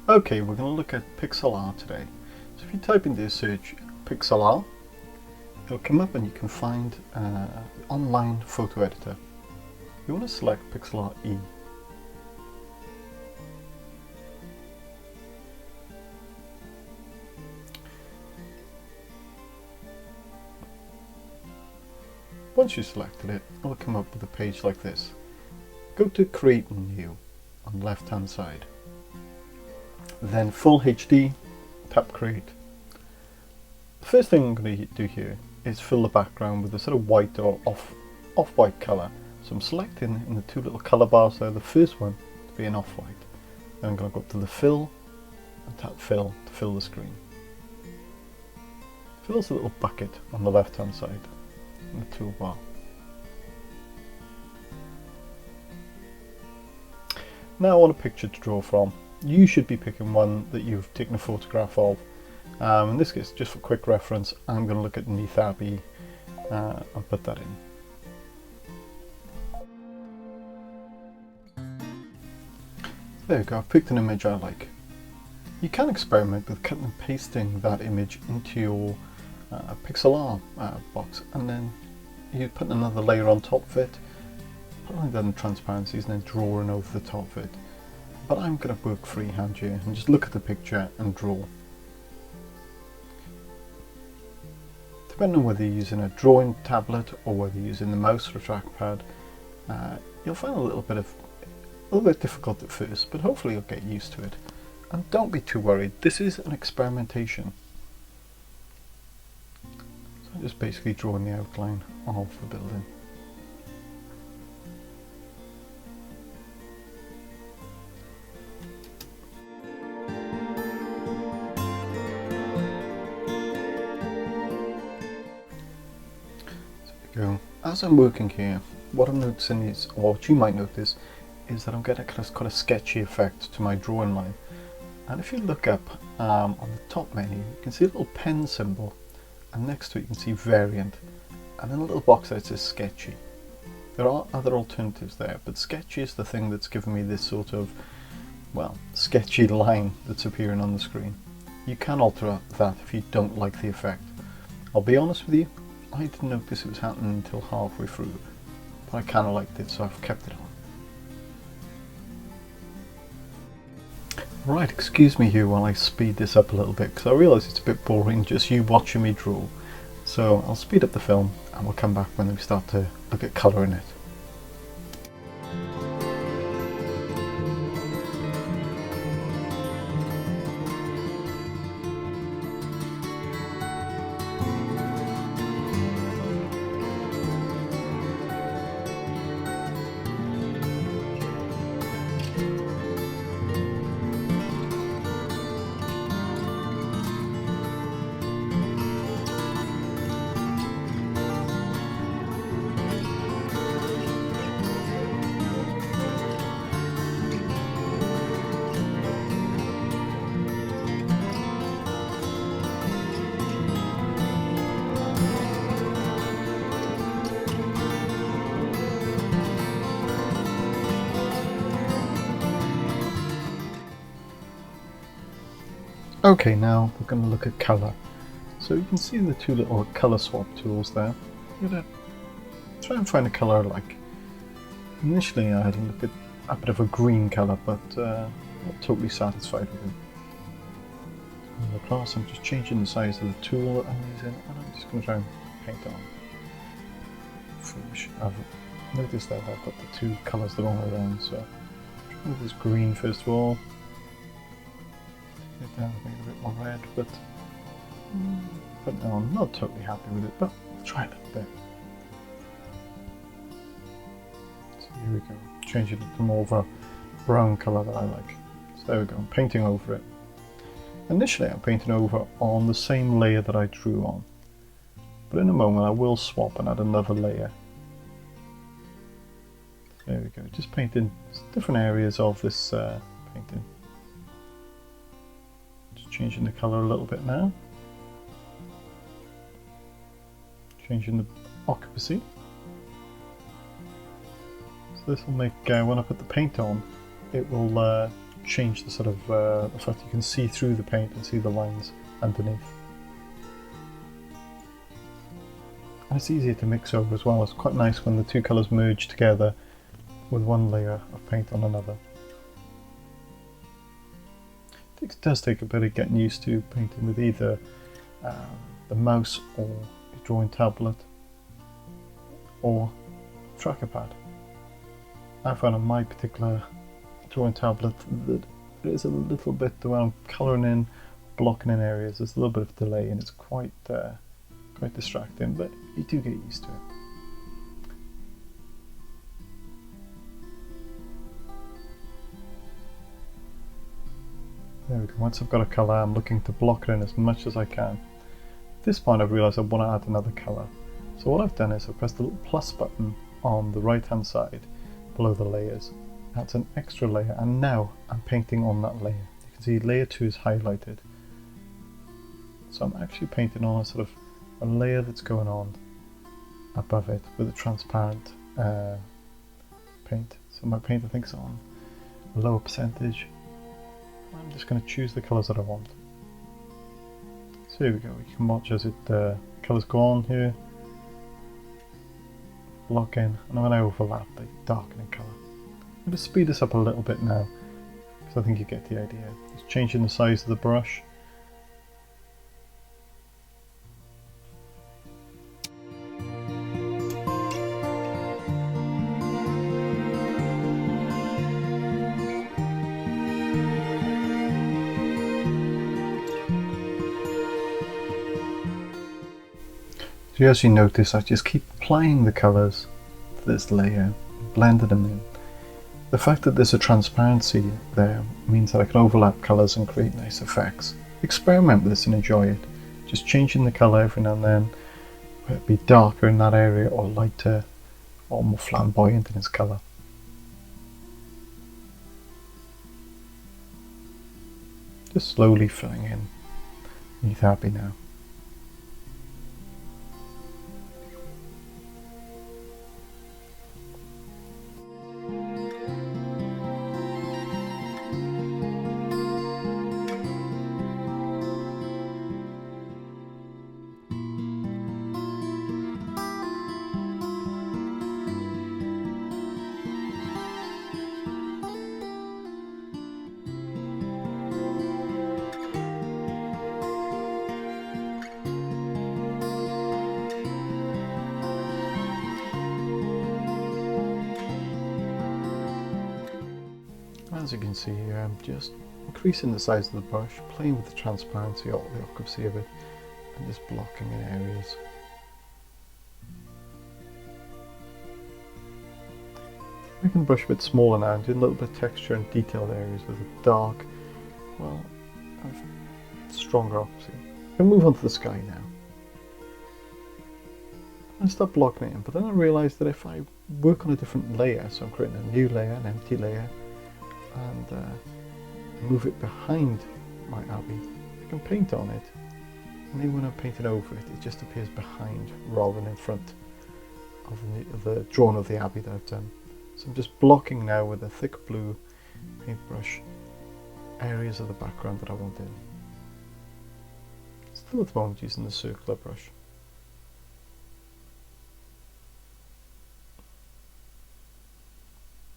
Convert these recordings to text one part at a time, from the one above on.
Okay, we're going to look at PixlR today. So if you type into search PixlR, it'll come up and you can find online photo editor. You want to select PixlR E. Once you've selected it, it'll come up with a page like this. Go to Create New on the left hand side. Then Full HD, tap Create. The first thing I'm going to do here is fill the background with a sort of white or off-white colour. So I'm selecting in the two little colour bars there, the first one to be an off-white. Then I'm going to go up to the Fill and tap Fill to fill the screen. Fills a little bucket on the left hand side in the toolbar. Now I want a picture to draw from. You should be picking one that you've taken a photograph of. In this case, just for quick reference, I'm going to look at Neath Abbey and put that in. There you go, I've picked an image I like. You can experiment with cutting and pasting that image into your PixlR box, and then you put another layer on top of it, put that in transparencies, and then drawing over the top of it. But I'm going to work freehand here and just look at the picture and draw. Depending on whether you're using a drawing tablet or whether you're using the mouse or a trackpad, you'll find a little bit difficult at first, but hopefully you'll get used to it. And don't be too worried, this is an experimentation. So I'm just basically drawing the outline of the building. Go. As I'm working here, what I'm noticing is, or what you might notice, is that I'm getting quite a sketchy effect to my drawing line. And if you look up on the top menu, you can see a little pen symbol, and next to it you can see variant, and then a little box that says sketchy. There are other alternatives there, but sketchy is the thing that's given me this sort of, well, sketchy line that's appearing on the screen. You can alter that if you don't like the effect. I'll be honest with you, I didn't notice it was happening until halfway through, but I kind of liked it, so I've kept it on. Right, excuse me here while I speed this up a little bit, because I realise it's a bit boring just you watching me draw. So I'll speed up the film and we'll come back when we start to look at colour in it. Okay, now we're going to look at colour. So you can see the two little colour swap tools there. I'm going to try and find a colour I like. Initially I had a look at a bit of a green colour, but not totally satisfied with it. In the class I'm just changing the size of the tool that I'm using, and I'm just going to try and paint on. I've noticed that I've got the two colours the wrong way around, so I'll try with this green first of all. It down, make it a bit more red, but no, I'm not totally happy with it, but I'll try a little bit. So here we go, changing it to more of a brown colour that I like. So there we go, I'm painting over it. Initially I'm painting over on the same layer that I drew on, but in a moment I will swap and add another layer. So there we go, just painting different areas of this painting. Changing the colour a little bit now. Changing the occupancy. So this will make, when I put the paint on, it will change the sort of the fact you can see through the paint and see the lines underneath. And it's easier to mix over as well. It's quite nice when the two colours merge together with one layer of paint on another. It does take a bit of getting used to painting with either the mouse or a drawing tablet or tracker pad. I found on my particular drawing tablet that there is a little bit when I'm colouring in, blocking in areas, there's a little bit of delay and it's quite distracting, but you do get used to it. There we go, once I've got a colour I'm looking to block it in as much as I can. At this point I've realised I want to add another colour. So what I've done is I've pressed the little plus button on the right hand side below the layers. That's an extra layer and now I'm painting on that layer. You can see layer 2 is highlighted. So I'm actually painting on a sort of a layer that's going on above it with a transparent paint. So my paint I think is on a lower percentage. I'm just going to choose the colours that I want. So here we go, you can watch as it colours go on here, block in, and when I overlap they darken in colour. I'm going to speed this up a little bit now because I think you get the idea. Just changing the size of the brush. So as you notice, I just keep applying the colours to this layer, blending them in. The fact that there's a transparency there means that I can overlap colours and create nice effects. Experiment with this and enjoy it. Just changing the colour every now and then, whether it be darker in that area or lighter or more flamboyant in its colour. Just slowly filling in. You're happy now. As you can see here, I'm just increasing the size of the brush, playing with the transparency or the accuracy of it, and just blocking in areas. Making the brush a bit smaller now, and doing a little bit of texture and detailed areas with a dark, well, stronger accuracy. I'm going to move on to the sky now. I start blocking it in, but then I realised that if I work on a different layer, so I'm creating a new layer, an empty layer, and move it behind my abbey, I can paint on it, and then when I'm painting over it, it just appears behind rather than in front of the drawing of the abbey that I've done. So I'm just blocking now with a thick blue paintbrush areas of the background that I want in. Still at the moment using the circular brush.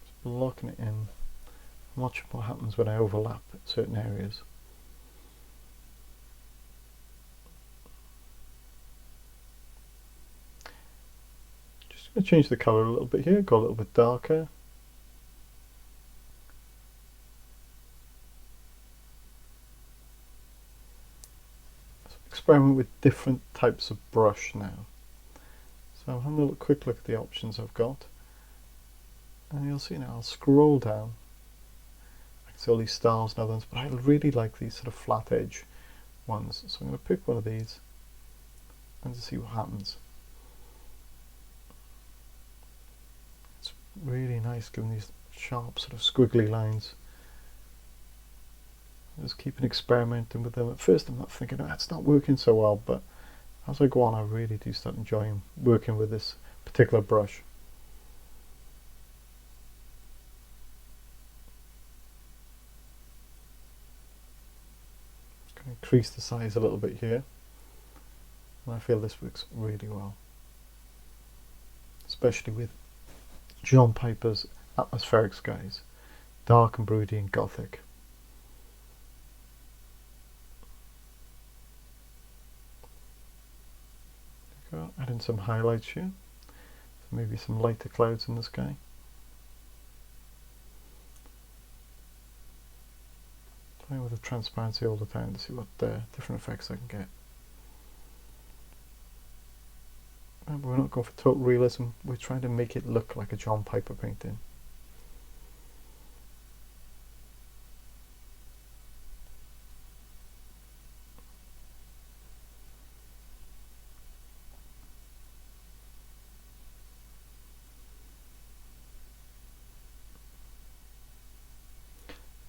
Just blocking it in. Watch what happens when I overlap certain areas. Just going to change the colour a little bit here, go a little bit darker. So experiment with different types of brush now. So I'm having a quick look at the options I've got. And you'll see now, I'll scroll down. See all these stars and others, but I really like these sort of flat edge ones, so I'm going to pick one of these and to see what happens. It's really nice giving these sharp sort of squiggly lines. Just keep experimenting with them. At first I'm not thinking, oh, it's not working so well, but as I go on I really do start enjoying working with this particular brush. Increase the size a little bit here, and I feel this works really well, especially with John Piper's atmospheric skies, dark and broody and gothic. Add in some highlights here, so maybe some lighter clouds in the sky. Playing with the transparency all the time to see what different effects I can get. Remember, we're not going for total realism, we're trying to make it look like a John Piper painting.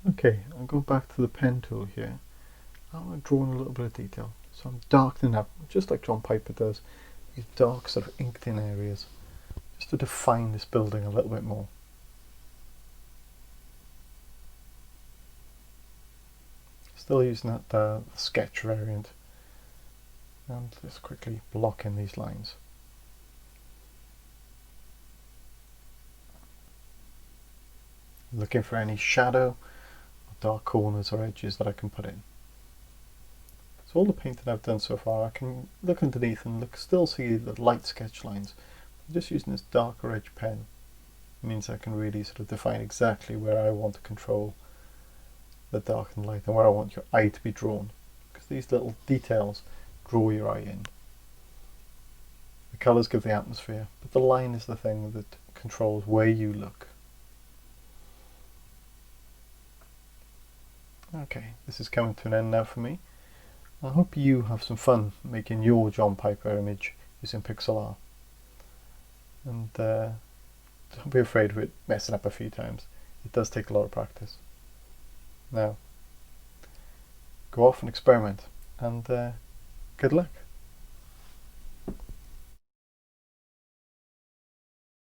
Okay, I'll go back to the pen tool here. I want to draw in a little bit of detail. So I'm darkening up, just like John Piper does, these dark sort of inked in areas, just to define this building a little bit more. Still using that the sketch variant, and just quickly block in these lines. Looking for any shadow, dark corners or edges that I can put in. So all the painting I've done so far, I can look underneath and still see the light sketch lines. Just using this darker edge pen means I can really sort of define exactly where I want to control the dark and light and where I want your eye to be drawn, because these little details draw your eye in. The colours give the atmosphere, but the line is the thing that controls where you look. Okay, this is coming to an end now for me. I hope you have some fun making your John Piper image using Pixlr. And don't be afraid of it messing up a few times. It does take a lot of practice. Now, go off and experiment, and good luck.